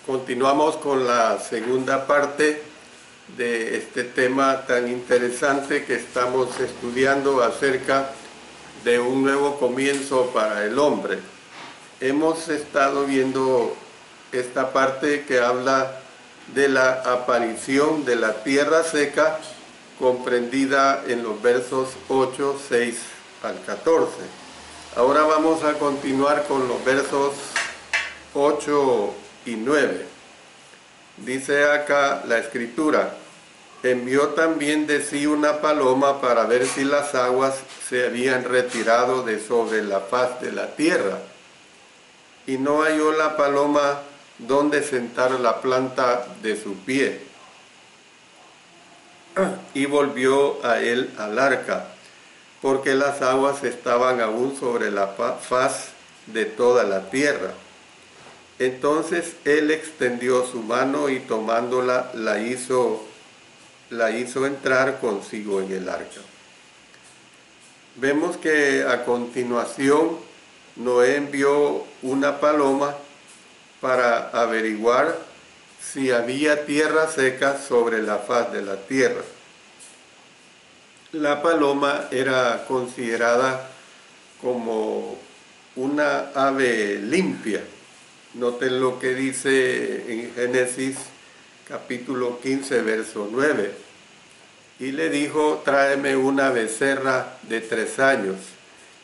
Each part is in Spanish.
Continuamos con la segunda parte de este tema tan interesante que estamos estudiando acerca de un nuevo comienzo para el hombre. Hemos estado viendo esta parte que habla de la aparición de la tierra seca, comprendida en los versos 8, 6 al 14. Ahora vamos a continuar con los versos 8 y 9. Dice acá la escritura: envió también de sí una paloma para ver si las aguas se habían retirado de sobre la faz de la tierra. Y no halló la paloma donde sentar la planta de su pie. Y volvió a él al arca, porque las aguas estaban aún sobre la faz de toda la tierra. Entonces él extendió su mano y tomándola la hizo entrar consigo en el arca. Vemos que a continuación Noé envió una paloma para averiguar si había tierra seca sobre la faz de la tierra. La paloma era considerada como una ave limpia. Noten lo que dice en Génesis capítulo 15, verso 9. Y le dijo: tráeme una becerra de 3 años,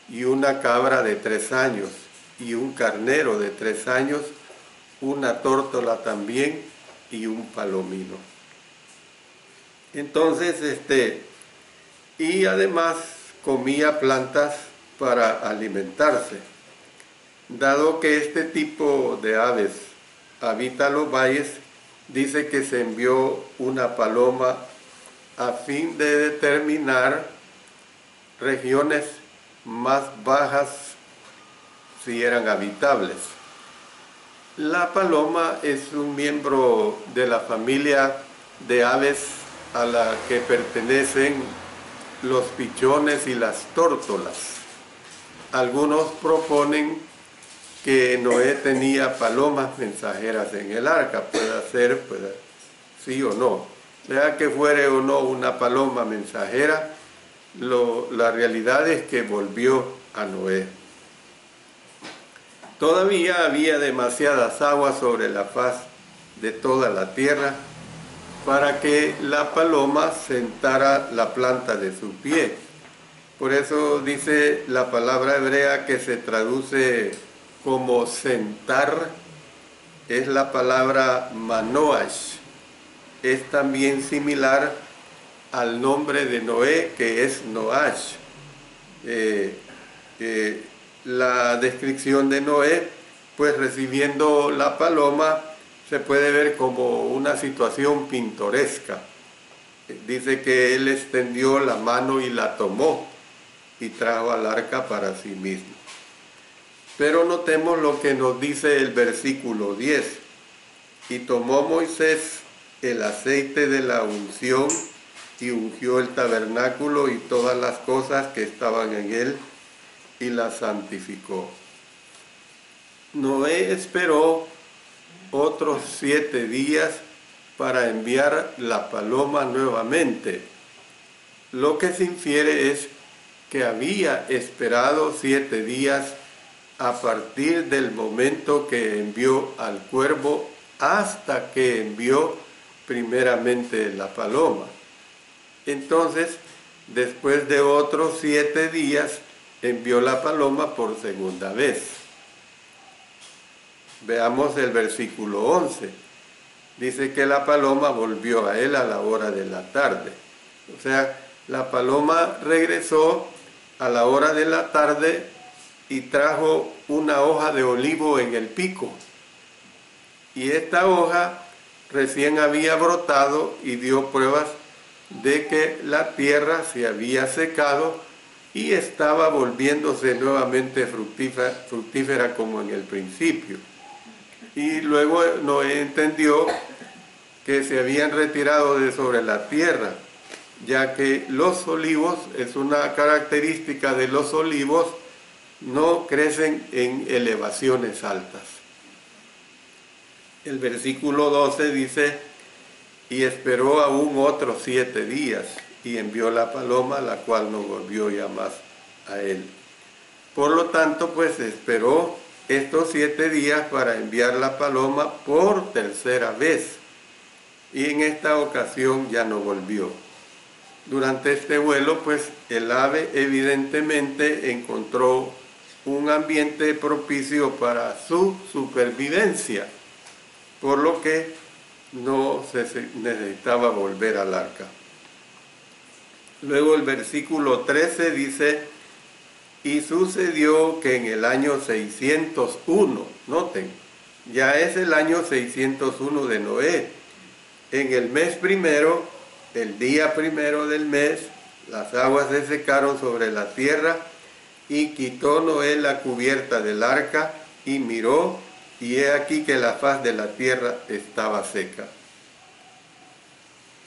y una cabra de 3 años, y un carnero de 3 años, una tórtola también, y un palomino. Entonces, y además comía plantas para alimentarse. Dado que este tipo de aves habita los valles, dice que se envió una paloma a fin de determinar regiones más bajas si eran habitables. La paloma es un miembro de la familia de aves a la que pertenecen los pichones y las tórtolas. Algunos proponen que Noé tenía palomas mensajeras en el arca. Puede ser, sí o no. Sea que fuere o no una paloma mensajera, la realidad es que volvió a Noé. Todavía había demasiadas aguas sobre la faz de toda la tierra para que la paloma sentara la planta de su pie. Por eso dice la palabra hebrea que se traduce como sentar, es la palabra manoash. Es también similar al nombre de Noé, que es Noash. La descripción de Noé, pues recibiendo la paloma, se puede ver como una situación pintoresca. Dice que él extendió la mano y la tomó y trajo al arca para sí mismo. Pero notemos lo que nos dice el versículo 10. Y tomó Moisés el aceite de la unción y ungió el tabernáculo y todas las cosas que estaban en él y las santificó. Noé esperó otros 7 días para enviar la paloma nuevamente. Lo que se infiere es que había esperado 7 días a partir del momento que envió al cuervo hasta que envió primeramente la paloma. Entonces, después de otros 7 días, envió la paloma por segunda vez. Veamos el versículo 11. Dice que la paloma volvió a él a la hora de la tarde. O sea, la paloma regresó a la hora de la tarde y trajo una hoja de olivo en el pico. Y esta hoja recién había brotado y dio pruebas de que la tierra se había secado y estaba volviéndose nuevamente fructífera como en el principio. Y luego Noé entendió que se habían retirado de sobre la tierra, ya que los olivos, es una característica de los olivos, no crecen en elevaciones altas. El versículo 12 dice, y esperó aún otros 7 días, y envió la paloma, la cual no volvió ya más a él. Por lo tanto, pues esperó estos 7 días para enviar la paloma por tercera vez, y en esta ocasión ya no volvió. Durante este vuelo, pues el ave evidentemente encontró un ambiente propicio para su supervivencia, por lo que no se necesitaba volver al arca. Luego el versículo 13 dice, y sucedió que en el año 601, noten, ya es el año 601 de Noé, en el mes primero, el día primero del mes, las aguas se secaron sobre la tierra, y quitó Noé la cubierta del arca, y miró, y he aquí que la faz de la tierra estaba seca.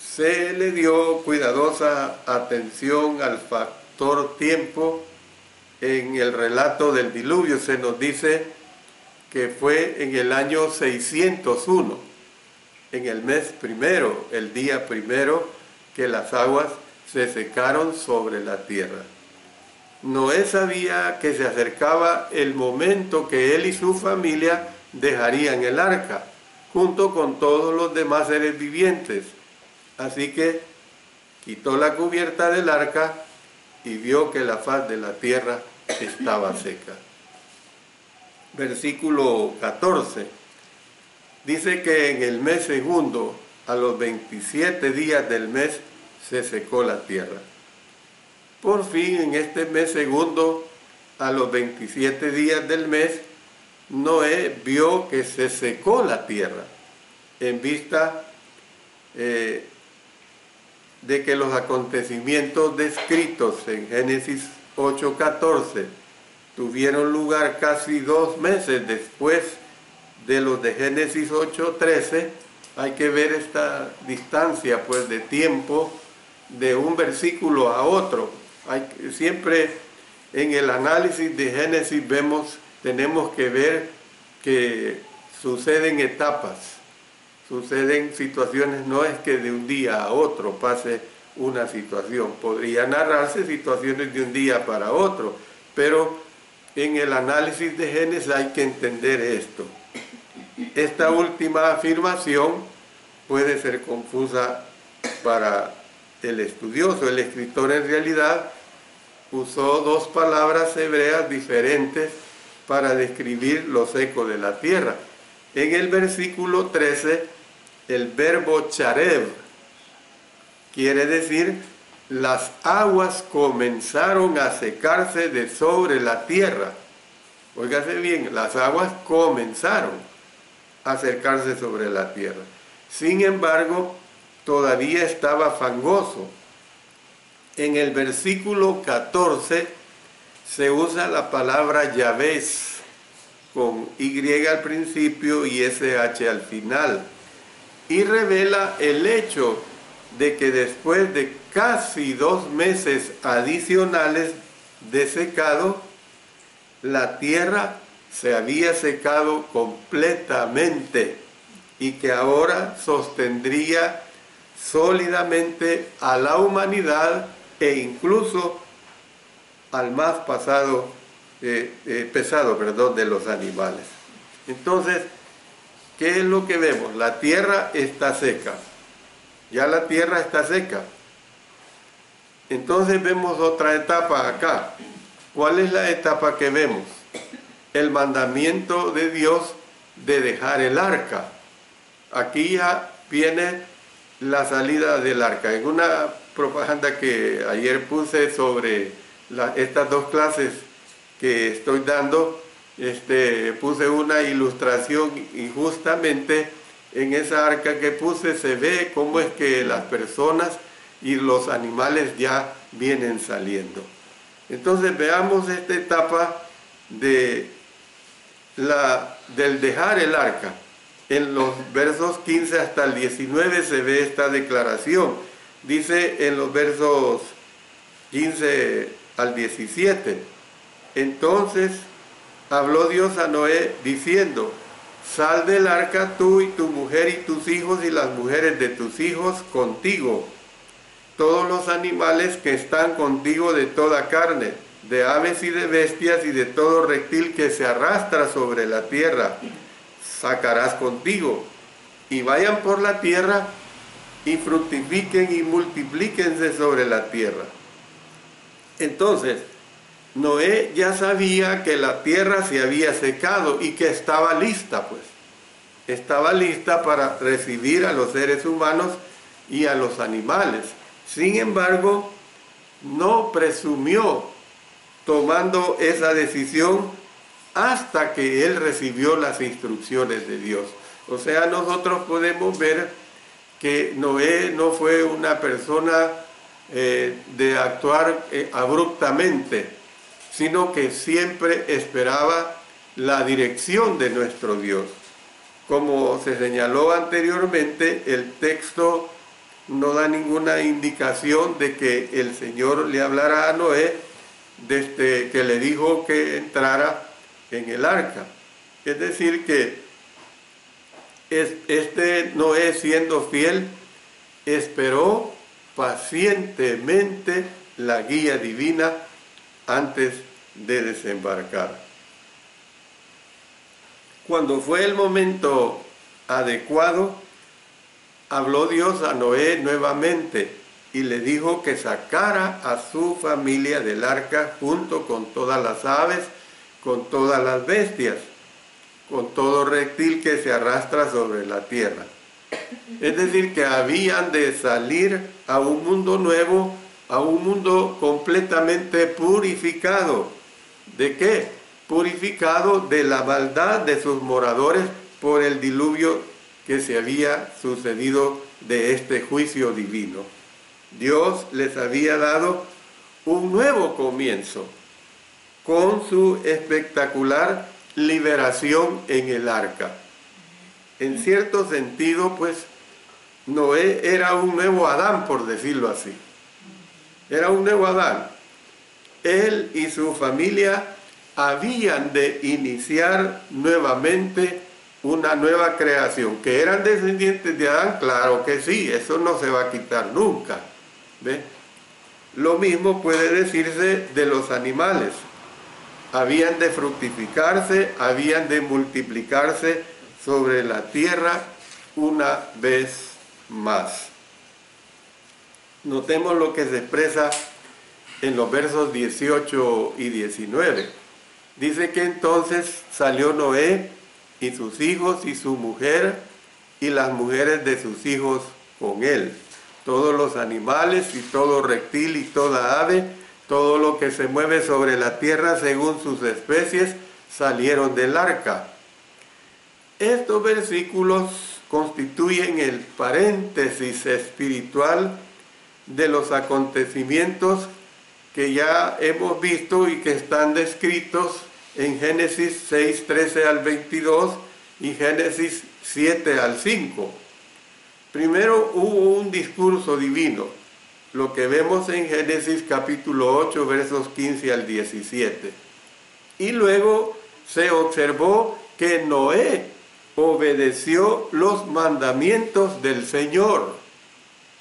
Se le dio cuidadosa atención al factor tiempo. En el relato del diluvio se nos dice que fue en el año 601, en el mes primero, el día primero, que las aguas se secaron sobre la tierra. Noé sabía que se acercaba el momento que él y su familia dejarían el arca, junto con todos los demás seres vivientes. Así que quitó la cubierta del arca y vio que la faz de la tierra estaba seca. Versículo 14. Dice que en el mes segundo, a los 27 días del mes, se secó la tierra. Por fin, en este mes segundo, a los 27 días del mes, Noé vio que se secó la tierra, en vista de que los acontecimientos descritos en Génesis 8:14 tuvieron lugar casi 2 meses después de los de Génesis 8:13. Hay que ver esta distancia pues de tiempo de un versículo a otro. Siempre en el análisis de Génesis tenemos que ver que suceden etapas, suceden situaciones, no es que de un día a otro pase una situación, podría narrarse situaciones de un día para otro, pero en el análisis de Génesis hay que entender esto. Esta última afirmación puede ser confusa para el estudioso. El escritor en realidad usó 2 palabras hebreas diferentes para describir lo seco de la tierra. En el versículo 13, el verbo charev quiere decir las aguas comenzaron a secarse de sobre la tierra. Óigase bien, las aguas comenzaron a secarse sobre la tierra. Sin embargo, todavía estaba fangoso. En el versículo 14 se usa la palabra Yabes con Y al principio y SH al final, y revela el hecho de que después de casi 2 meses adicionales de secado, la tierra se había secado completamente y que ahora sostendría sólidamente a la humanidad e incluso al más pesado de los animales. Entonces, ¿qué es lo que vemos? La tierra está seca. Ya la tierra está seca. Entonces vemos otra etapa acá. ¿Cuál es la etapa que vemos? El mandamiento de Dios de dejar el arca. Aquí ya viene la salida del arca. En una propaganda que ayer puse sobre estas 2 clases que estoy dando, puse una ilustración y justamente en esa arca que puse se ve cómo es que las personas y los animales ya vienen saliendo. Entonces veamos esta etapa del dejar el arca. En los versos 15 hasta el 19 se ve esta declaración. Dice en los versos 15 al 17, entonces habló Dios a Noé diciendo, sal del arca tú y tu mujer y tus hijos y las mujeres de tus hijos contigo, todos los animales que están contigo de toda carne, de aves y de bestias y de todo reptil que se arrastra sobre la tierra, sacarás contigo, y vayan por la tierra y fructifiquen y multiplíquense sobre la tierra. Entonces, Noé ya sabía que la tierra se había secado y que estaba lista, pues. Estaba lista para recibir a los seres humanos y a los animales. Sin embargo, no presumió tomando esa decisión hasta que él recibió las instrucciones de Dios. O sea, nosotros podemos ver que Noé no fue una persona de actuar abruptamente, sino que siempre esperaba la dirección de nuestro Dios. Como se señaló anteriormente, el texto no da ninguna indicación de que el Señor le hablara a Noé desde que le dijo que entrara en el arca. Es decir, que este Noé, siendo fiel, esperó pacientemente la guía divina antes de desembarcar. Cuando fue el momento adecuado, habló Dios a Noé nuevamente y le dijo que sacara a su familia del arca junto con todas las aves, con todas las bestias, con todo reptil que se arrastra sobre la tierra. Es decir, que habían de salir a un mundo nuevo, a un mundo completamente purificado. ¿De qué? Purificado de la maldad de sus moradores por el diluvio que se había sucedido de este juicio divino. Dios les había dado un nuevo comienzo con su espectacular liberación en el arca. En cierto sentido, pues, Noé era un nuevo Adán, por decirlo así. Era un nuevo Adán. Él y su familia habían de iniciar nuevamente una nueva creación. ¿Que eran descendientes de Adán? Claro que sí, eso no se va a quitar nunca. ¿Ve? Lo mismo puede decirse de los animales. Habían de fructificarse, habían de multiplicarse sobre la tierra una vez más. Notemos lo que se expresa en los versos 18 y 19. Dice que entonces salió Noé y sus hijos y su mujer y las mujeres de sus hijos con él. Todos los animales y todo reptil y toda ave, todo lo que se mueve sobre la tierra según sus especies, salieron del arca. Estos versículos constituyen el paréntesis espiritual de los acontecimientos que ya hemos visto y que están descritos en Génesis 6, 13 al 22 y Génesis 7 al 5. Primero hubo un discurso divino, lo que vemos en Génesis capítulo 8, versos 15 al 17. Y luego se observó que Noé obedeció los mandamientos del Señor.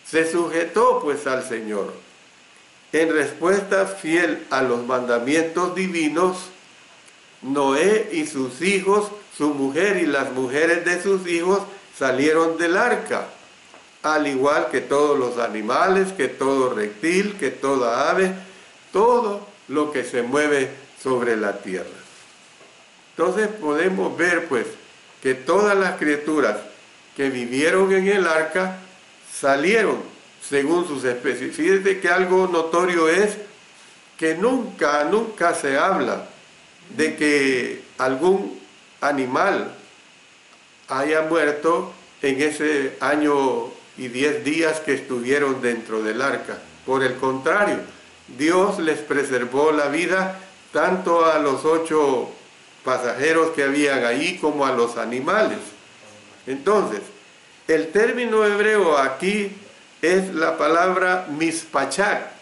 Se sujetó pues al Señor. En respuesta fiel a los mandamientos divinos, Noé y sus hijos, su mujer y las mujeres de sus hijos salieron del arca, al igual que todos los animales, que todo reptil, que toda ave, todo lo que se mueve sobre la tierra. Entonces podemos ver pues que todas las criaturas que vivieron en el arca salieron según sus especies. Fíjense que algo notorio es que nunca se habla de que algún animal haya muerto en ese año y 10 días que estuvieron dentro del arca. Por el contrario, Dios les preservó la vida tanto a los 8 pasajeros que habían ahí como a los animales. Entonces, el término hebreo aquí es la palabra mispachak.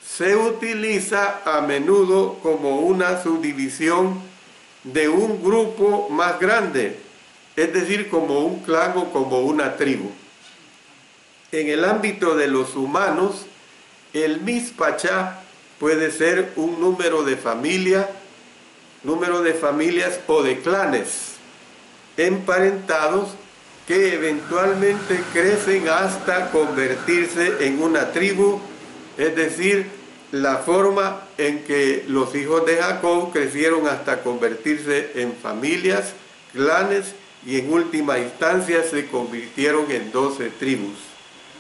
Se utiliza a menudo como una subdivisión de un grupo más grande, es decir, como un clan o como una tribu. En el ámbito de los humanos, el Mishpachá puede ser un número de familias o de clanes emparentados que eventualmente crecen hasta convertirse en una tribu, es decir, la forma en que los hijos de Jacob crecieron hasta convertirse en familias, clanes, y en última instancia se convirtieron en 12 tribus.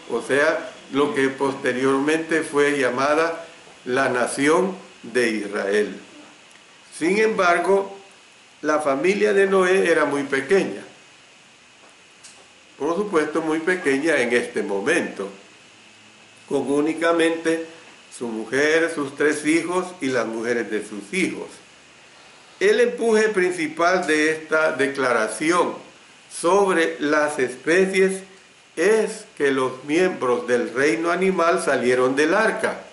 O sea, lo que posteriormente fue llamada la nación de Israel. Sin embargo, la familia de Noé era muy pequeña. Por supuesto, muy pequeña en este momento, con únicamente su mujer, sus 3 hijos y las mujeres de sus hijos. El empuje principal de esta declaración sobre las especies es que los miembros del reino animal salieron del arca.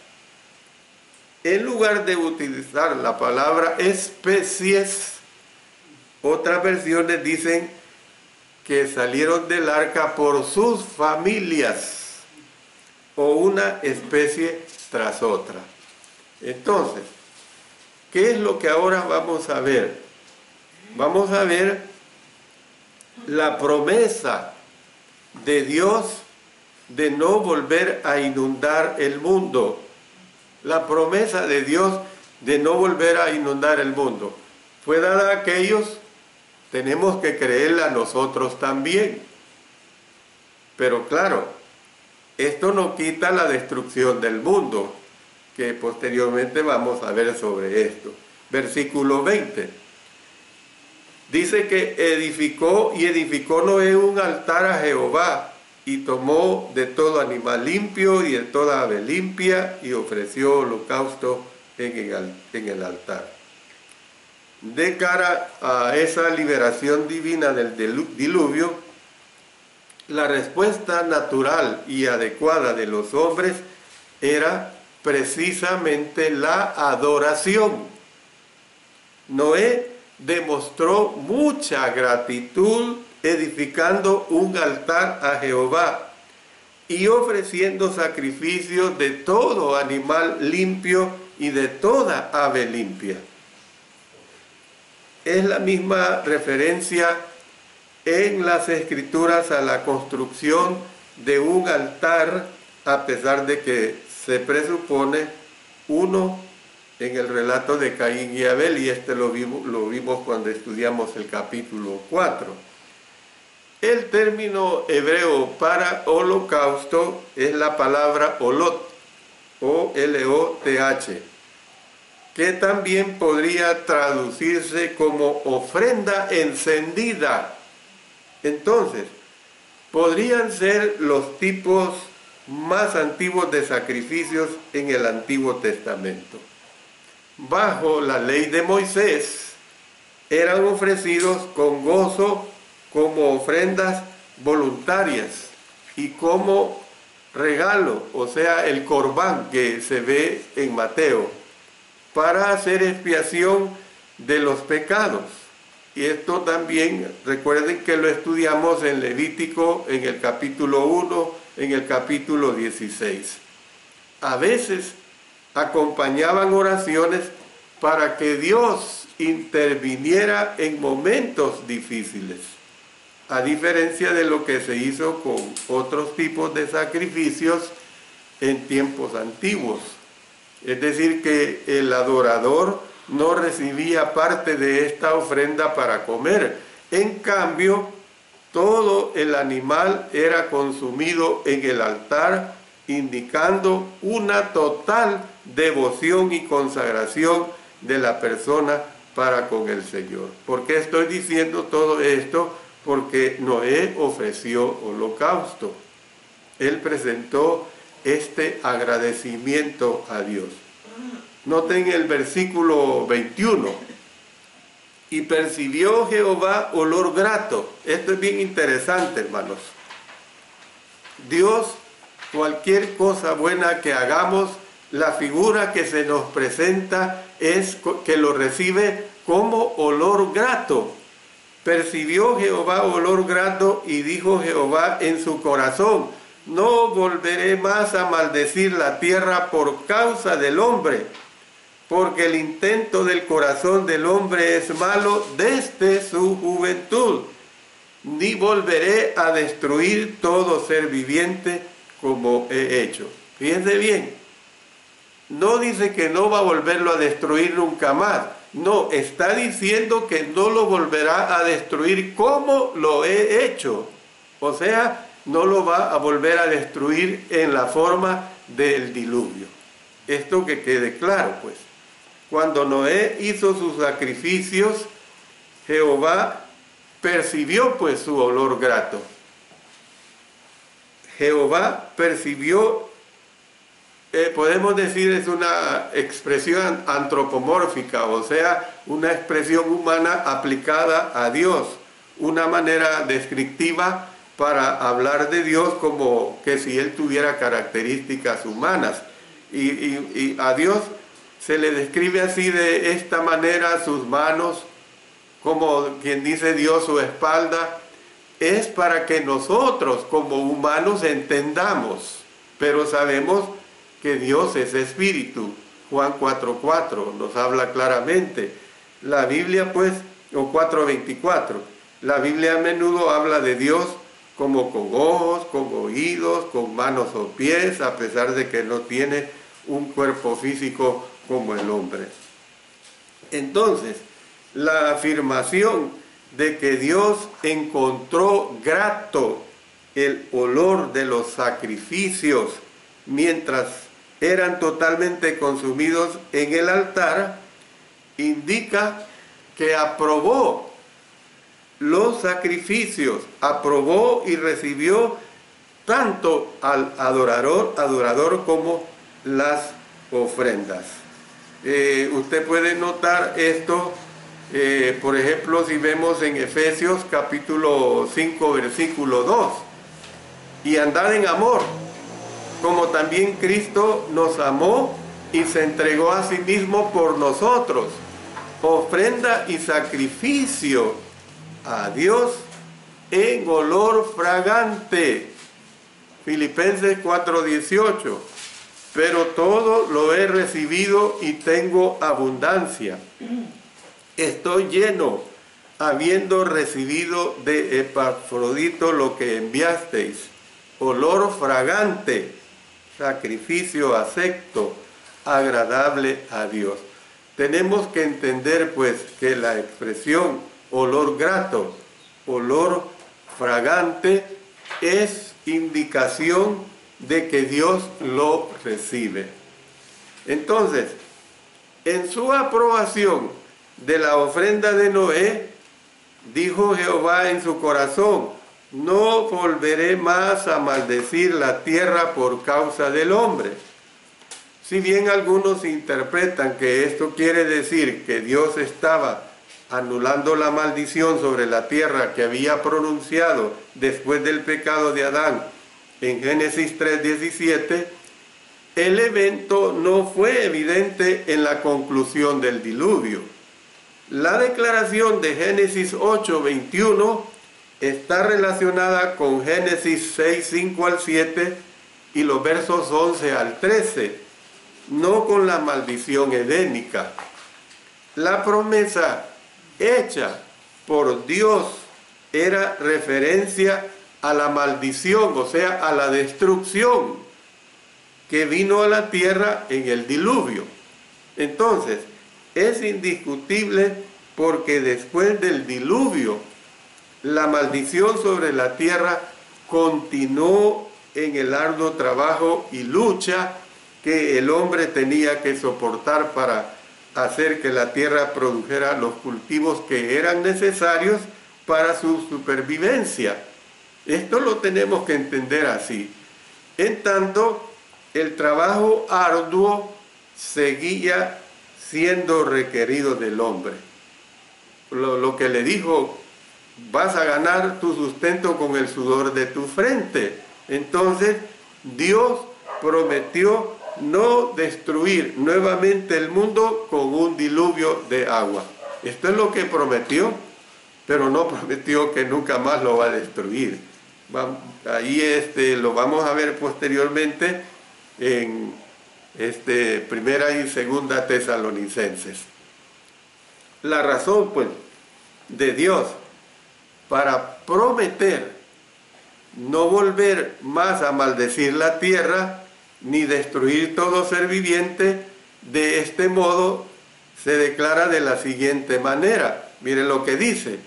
En lugar de utilizar la palabra especies, otras versiones dicen que salieron del arca por sus familias, o una especie tras otra. Entonces, ¿qué es lo que ahora vamos a ver? Vamos a ver la promesa de Dios de no volver a inundar el mundo. La promesa de Dios de no volver a inundar el mundo fue dada a aquellos, tenemos que creerla nosotros también. Pero claro, esto no quita la destrucción del mundo, que posteriormente vamos a ver sobre esto. Versículo 20. Dice que edificó Noé un altar a Jehová, y tomó de todo animal limpio y de toda ave limpia, y ofreció holocausto en el altar. De cara a esa liberación divina del diluvio, la respuesta natural y adecuada de los hombres era precisamente la adoración. Noé demostró mucha gratitud edificando un altar a Jehová y ofreciendo sacrificios de todo animal limpio y de toda ave limpia. Es la misma referencia en las Escrituras a la construcción de un altar, a pesar de que se presupone uno en el relato de Caín y Abel, y lo vimos cuando estudiamos el capítulo 4. El término hebreo para holocausto es la palabra olot, O-L-O-T-H, que también podría traducirse como ofrenda encendida. Entonces, podrían ser los tipos más antiguos de sacrificios en el Antiguo Testamento. Bajo la ley de Moisés, eran ofrecidos con gozo como ofrendas voluntarias y como regalo, o sea, el corbán que se ve en Mateo, para hacer expiación de los pecados. Y esto también, recuerden que lo estudiamos en Levítico, en el capítulo 1, en el capítulo 16. A veces acompañaban oraciones para que Dios interviniera en momentos difíciles, a diferencia de lo que se hizo con otros tipos de sacrificios en tiempos antiguos. Es decir, que el adorador no recibía parte de esta ofrenda para comer. En cambio, todo el animal era consumido en el altar, indicando una total devoción y consagración de la persona para con el Señor. ¿Por qué estoy diciendo todo esto? Porque Noé ofreció holocausto. Él presentó este agradecimiento a Dios. Noten el versículo 21. Y percibió Jehová olor grato. Esto es bien interesante, hermanos. Dios, cualquier cosa buena que hagamos, la figura que se nos presenta es que lo recibe como olor grato. Percibió Jehová olor grato y dijo Jehová en su corazón: no volveré más a maldecir la tierra por causa del hombre, porque el intento del corazón del hombre es malo desde su juventud. Ni volveré a destruir todo ser viviente como he hecho. Fíjense bien, no dice que no va a volverlo a destruir nunca más. No, está diciendo que no lo volverá a destruir como lo he hecho. O sea, no lo va a volver a destruir en la forma del diluvio. Esto que quede claro, pues. Cuando Noé hizo sus sacrificios, Jehová percibió pues su olor grato. Jehová percibió, podemos decir, es una expresión antropomórfica, o sea, una expresión humana aplicada a Dios, una manera descriptiva para hablar de Dios como que si Él tuviera características humanas. Y a Dios se le describe así, de esta manera, sus manos, como quien dice Dios su espalda. Es para que nosotros como humanos entendamos, pero sabemos que Dios es espíritu. Juan 4:4 nos habla claramente. La Biblia pues, o 4:24, la Biblia a menudo habla de Dios como con ojos, con oídos, con manos o pies, a pesar de que no tiene un cuerpo físico como el hombre. Entonces, la afirmación de que Dios encontró grato el olor de los sacrificios mientras eran totalmente consumidos en el altar, indica que aprobó los sacrificios, aprobó y recibió tanto al adorador como las ofrendas. Usted puede notar esto, por ejemplo, si vemos en Efesios capítulo 5, versículo 2, y andad en amor, como también Cristo nos amó y se entregó a sí mismo por nosotros, ofrenda y sacrificio a Dios en olor fragante. Filipenses 4:18, pero todo lo he recibido y tengo abundancia. Estoy lleno, habiendo recibido de Epafrodito lo que enviasteis, olor fragante, sacrificio acepto, agradable a Dios. Tenemos que entender pues que la expresión olor grato, olor fragante, es indicación de que Dios lo recibe. Entonces, en su aprobación de la ofrenda de Noé, dijo Jehová en su corazón: no volveré más a maldecir la tierra por causa del hombre. Si bien algunos interpretan que esto quiere decir que Dios estaba anulando la maldición sobre la tierra que había pronunciado después del pecado de Adán en Génesis 3:17, el evento no fue evidente en la conclusión del diluvio. La declaración de Génesis 8:21 está relacionada con Génesis 6:5 al 7 y los versos 11 al 13, no con la maldición edénica. La promesa hecha por Dios era referencia a la maldición, o sea, a la destrucción que vino a la tierra en el diluvio. Entonces, es indiscutible porque después del diluvio, la maldición sobre la tierra continuó en el arduo trabajo y lucha que el hombre tenía que soportar para hacer que la tierra produjera los cultivos que eran necesarios para su supervivencia. Esto lo tenemos que entender así. En tanto, el trabajo arduo seguía siendo requerido del hombre. Lo que le dijo: vas a ganar tu sustento con el sudor de tu frente. Entonces, Dios prometió no destruir nuevamente el mundo con un diluvio de agua. Esto es lo que prometió, pero no prometió que nunca más lo va a destruir. Ahí lo vamos a ver posteriormente en Primera y Segunda Tesalonicenses. La razón, pues, de Dios para prometer no volver más a maldecir la tierra ni destruir todo ser viviente, de este modo se declara de la siguiente manera. Miren lo que dice: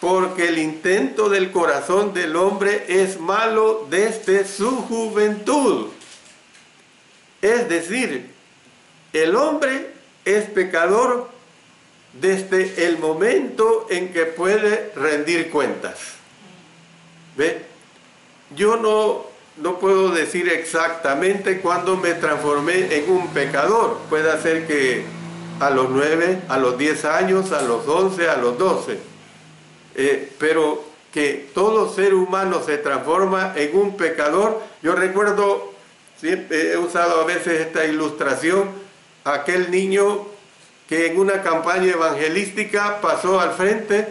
porque el intento del corazón del hombre es malo desde su juventud. Es decir, el hombre es pecador desde el momento en que puede rendir cuentas. ¿Ve? Yo no puedo decir exactamente cuándo me transformé en un pecador. Puede ser que a los 9, a los 10 años, a los 11, a los 12. Pero que todo ser humano se transforma en un pecador. Yo recuerdo, siempre he usado a veces esta ilustración, aquel niño que en una campaña evangelística pasó al frente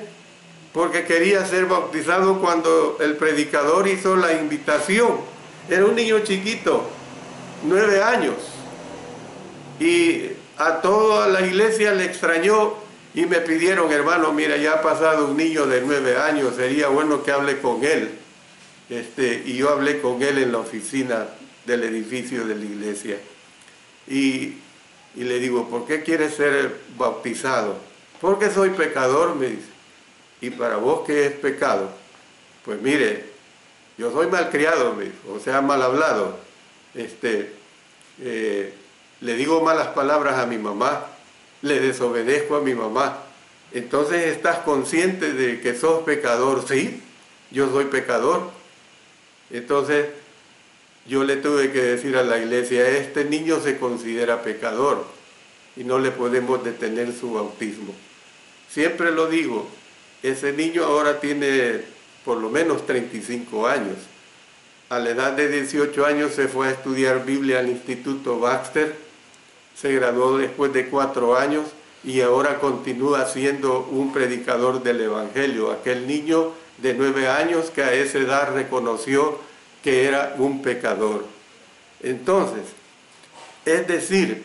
porque quería ser bautizado cuando el predicador hizo la invitación. Era un niño chiquito, 9 años, y a toda la iglesia le extrañó y me pidieron: hermano, mira, ya ha pasado un niño de 9 años, sería bueno que hable con él. Y yo hablé con él en la oficina del edificio de la iglesia. Y le digo: ¿por qué quieres ser bautizado? Porque soy pecador, me dice. ¿Y para vos qué es pecado? Pues mire, yo soy malcriado, me dijo, o sea, mal hablado. Le digo malas palabras a mi mamá, le desobedezco a mi mamá. Entonces, ¿estás consciente de que sos pecador? Sí, yo soy pecador. Entonces, yo le tuve que decir a la iglesia: este niño se considera pecador y no le podemos detener su bautismo. Siempre lo digo, ese niño ahora tiene por lo menos 35 años. A la edad de 18 años se fue a estudiar Biblia al Instituto Baxter, se graduó después de 4 años y ahora continúa siendo un predicador del Evangelio. Aquel niño de 9 años que a esa edad reconoció que era un pecador. Entonces, es decir,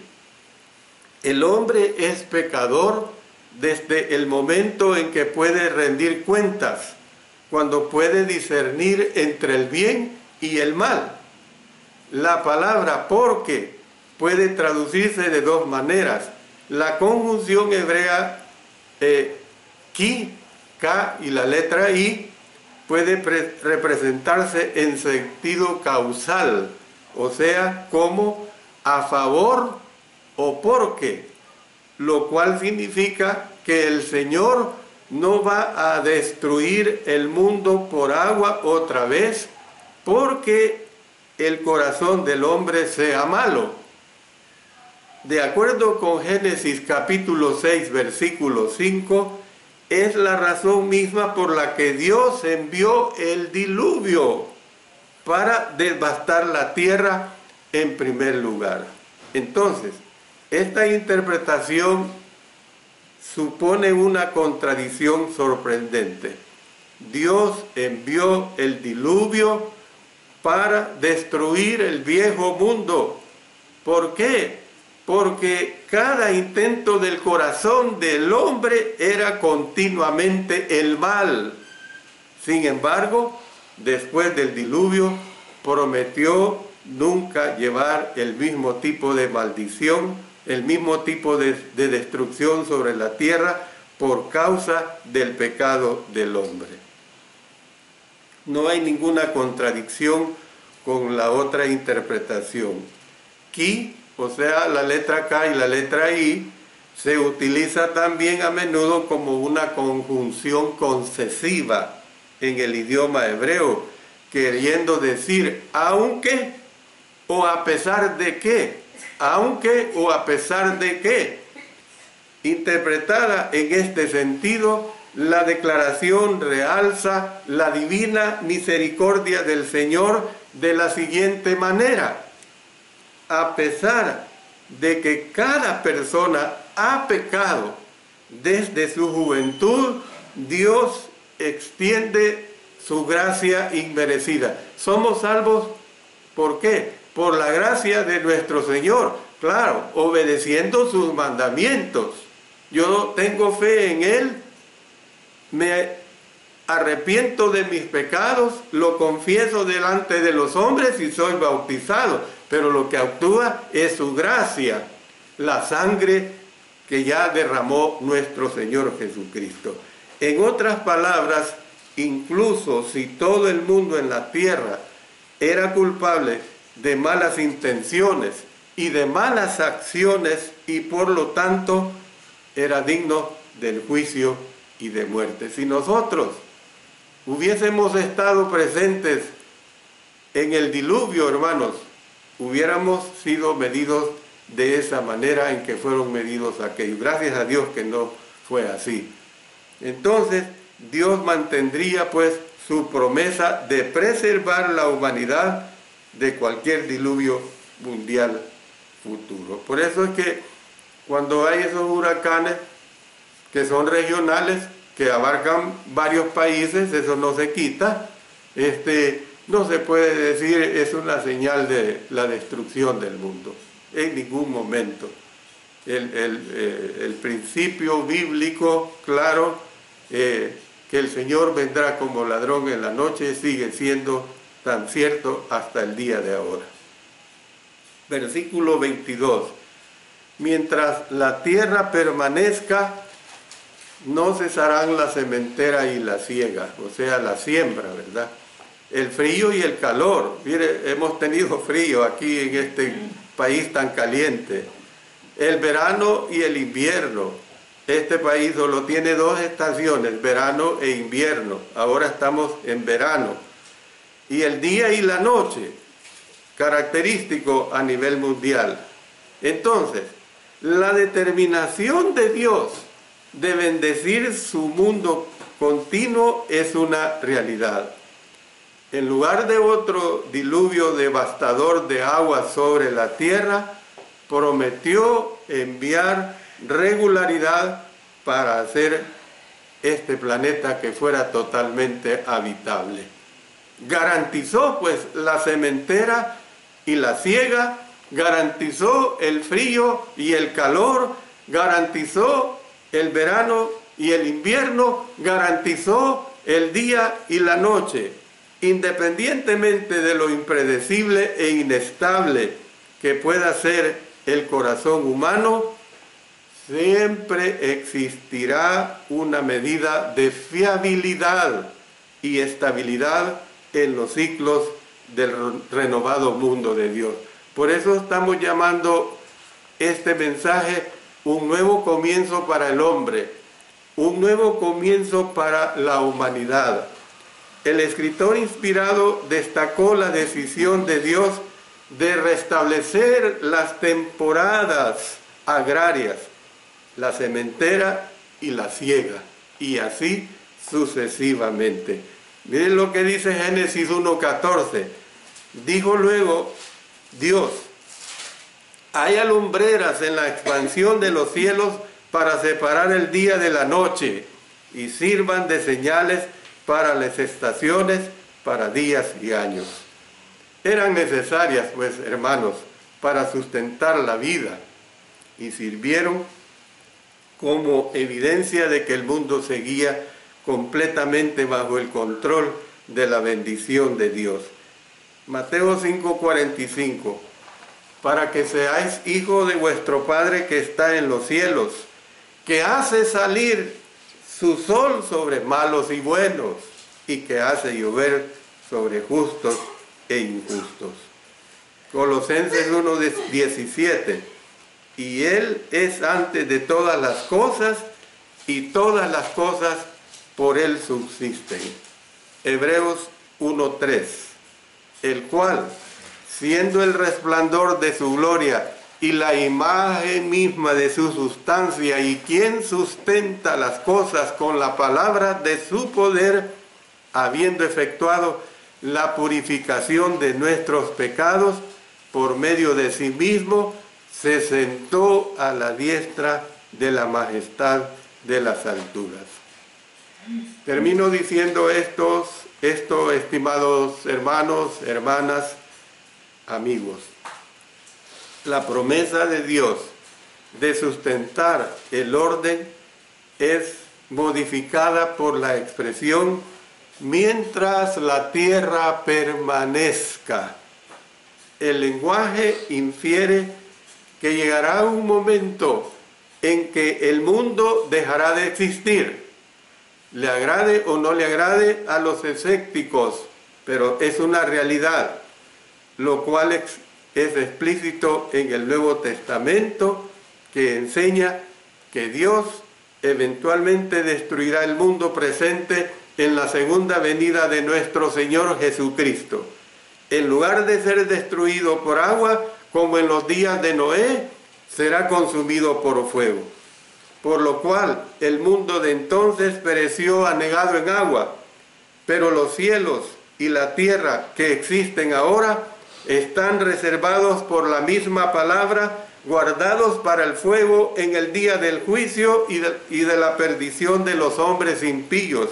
el hombre es pecador desde el momento en que puede rendir cuentas, cuando puede discernir entre el bien y el mal. La palabra porque puede traducirse de dos maneras. La conjunción hebrea ki, ka y la letra i puede representarse en sentido causal, o sea, como a favor o porque, lo cual significa que el Señor no va a destruir el mundo por agua otra vez porque el corazón del hombre sea malo. De acuerdo con Génesis capítulo 6, versículo 5, es la razón misma por la que Dios envió el diluvio para devastar la tierra en primer lugar. Entonces, esta interpretación supone una contradicción sorprendente. Dios envió el diluvio para destruir el viejo mundo. ¿Por qué? Porque cada intento del corazón del hombre era continuamente el mal. Sin embargo, después del diluvio, prometió nunca llevar el mismo tipo de maldición, el mismo tipo de destrucción sobre la tierra por causa del pecado del hombre. No hay ninguna contradicción con la otra interpretación. Ki, o sea, la letra K y la letra I, se utiliza también a menudo como una conjunción concesiva en el idioma hebreo, queriendo decir aunque o a pesar de qué, aunque o a pesar de qué. Interpretada en este sentido, la declaración realza la divina misericordia del Señor de la siguiente manera: a pesar de que cada persona ha pecado desde su juventud, Dios extiende su gracia inmerecida. Somos salvos, ¿por qué? Por la gracia de nuestro Señor, claro, obedeciendo sus mandamientos. Yo tengo fe en Él, me arrepiento de mis pecados, lo confieso delante de los hombres y soy bautizado, pero lo que actúa es su gracia, la sangre que ya derramó nuestro Señor Jesucristo. En otras palabras, incluso si todo el mundo en la tierra era culpable de malas intenciones y de malas acciones y por lo tanto era digno del juicio y de muerte. Si nosotros hubiésemos estado presentes en el diluvio, hermanos, hubiéramos sido medidos de esa manera en que fueron medidos aquellos. Gracias a Dios que no fue así. Entonces, Dios mantendría pues su promesa de preservar la humanidad de cualquier diluvio mundial futuro. Por eso es que cuando hay esos huracanes que son regionales, que abarcan varios países, eso no se quita, no se puede decir es una señal de la destrucción del mundo, en ningún momento. El principio bíblico, claro, que el Señor vendrá como ladrón en la noche, sigue siendo tan cierto hasta el día de ahora. Versículo 22. Mientras la tierra permanezca, no cesarán la sementera y la siega, o sea, la siembra, ¿verdad? El frío y el calor. Mire, hemos tenido frío aquí en este país tan caliente. El verano y el invierno. Este país solo tiene dos estaciones, verano e invierno. Ahora estamos en verano. Y el día y la noche, característico a nivel mundial. Entonces, la determinación de Dios de bendecir su mundo continuo es una realidad. En lugar de otro diluvio devastador de agua sobre la tierra, prometió enviar regularidad para hacer este planeta que fuera totalmente habitable. Garantizó pues la sementera y la siega, garantizó el frío y el calor, garantizó el verano y el invierno, garantizó el día y la noche. Independientemente de lo impredecible e inestable que pueda ser el corazón humano, siempre existirá una medida de fiabilidad y estabilidad en los ciclos del renovado mundo de Dios. Por eso estamos llamando este mensaje un nuevo comienzo para el hombre, un nuevo comienzo para la humanidad. El escritor inspirado destacó la decisión de Dios de restablecer las temporadas agrarias, la sementera y la siega, y así sucesivamente. Miren lo que dice Génesis 1:14. Dijo luego Dios: haya lumbreras en la expansión de los cielos para separar el día de la noche y sirvan de señales para las estaciones, para días y años. Eran necesarias, pues, hermanos, para sustentar la vida y sirvieron como evidencia de que el mundo seguía completamente bajo el control de la bendición de Dios. Mateo 5:45. Para que seáis hijos de vuestro Padre que está en los cielos, que hace salir su sol sobre malos y buenos, y que hace llover sobre justos e injustos. Colosenses 1:17. Y Él es antes de todas las cosas, y todas las cosas por Él subsisten. Hebreos 1:3. El cual, siendo el resplandor de su gloria y la imagen misma de su sustancia, y quien sustenta las cosas con la palabra de su poder, habiendo efectuado la purificación de nuestros pecados por medio de sí mismo, se sentó a la diestra de la majestad de las alturas. Termino diciendo esto, estimados hermanos, hermanas, amigos. La promesa de Dios de sustentar el orden es modificada por la expresión mientras la tierra permanezca. El lenguaje infiere que llegará un momento en que el mundo dejará de existir. Le agrade o no le agrade a los escépticos, pero es una realidad, lo cual es explícito en el Nuevo Testamento, que enseña que Dios eventualmente destruirá el mundo presente en la segunda venida de nuestro Señor Jesucristo. En lugar de ser destruido por agua, como en los días de Noé, será consumido por fuego. Por lo cual el mundo de entonces pereció anegado en agua, pero los cielos y la tierra que existen ahora están reservados por la misma palabra, guardados para el fuego en el día del juicio y de la perdición de los hombres impíos.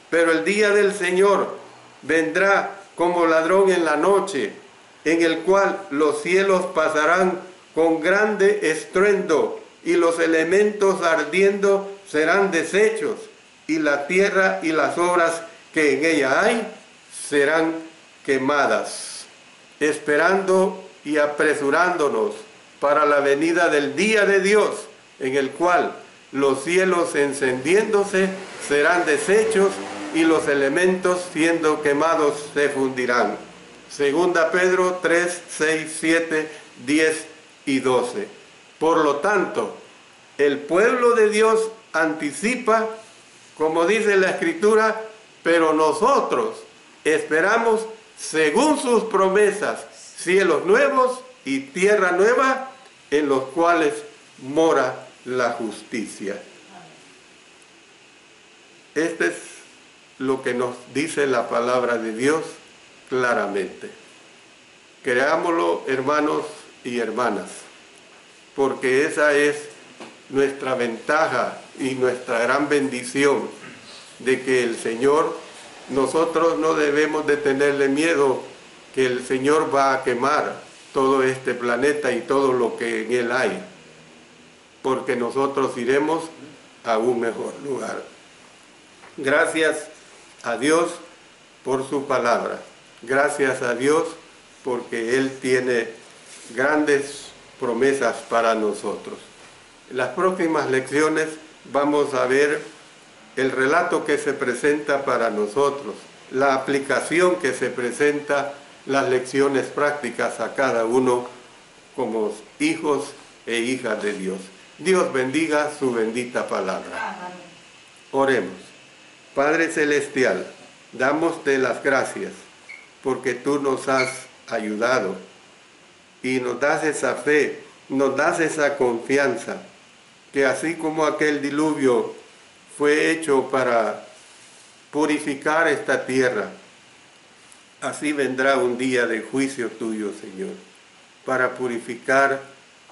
Pero el día del Señor vendrá como ladrón en la noche, en el cual los cielos pasarán con grande estruendo, y los elementos ardiendo serán deshechos, y la tierra y las obras que en ella hay serán quemadas, esperando y apresurándonos para la venida del día de Dios, en el cual los cielos encendiéndose serán deshechos y los elementos siendo quemados se fundirán. Segunda Pedro 3, 6, 7, 10 y 12. Por lo tanto, el pueblo de Dios anticipa, como dice la Escritura, pero nosotros esperamos, según sus promesas, cielos nuevos y tierra nueva, en los cuales mora la justicia. Este es lo que nos dice la palabra de Dios claramente. Creámoslo, hermanos y hermanas, porque esa es nuestra ventaja y nuestra gran bendición, de que el Señor, nosotros no debemos de tenerle miedo, que el Señor va a quemar todo este planeta y todo lo que en él hay, porque nosotros iremos a un mejor lugar. Gracias a Dios por su palabra. Gracias a Dios porque Él tiene grandes promesas para nosotros. En las próximas lecciones vamos a ver el relato que se presenta para nosotros, la aplicación que se presenta, las lecciones prácticas a cada uno como hijos e hijas de Dios. Dios bendiga su bendita palabra. Oremos. Padre Celestial, damos-te las gracias porque tú nos has ayudado y nos das esa fe, nos das esa confianza, que así como aquel diluvio fue hecho para purificar esta tierra, así vendrá un día de juicio tuyo, Señor, para purificar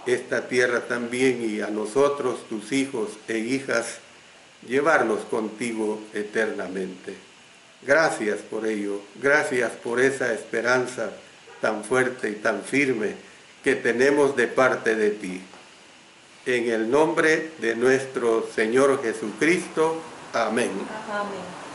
esta tierra también, y a nosotros, tus hijos e hijas, llevarnos contigo eternamente. Gracias por ello, gracias por esa esperanza tan fuerte y tan firme que tenemos de parte de ti. En el nombre de nuestro Señor Jesucristo. Amén. Amén.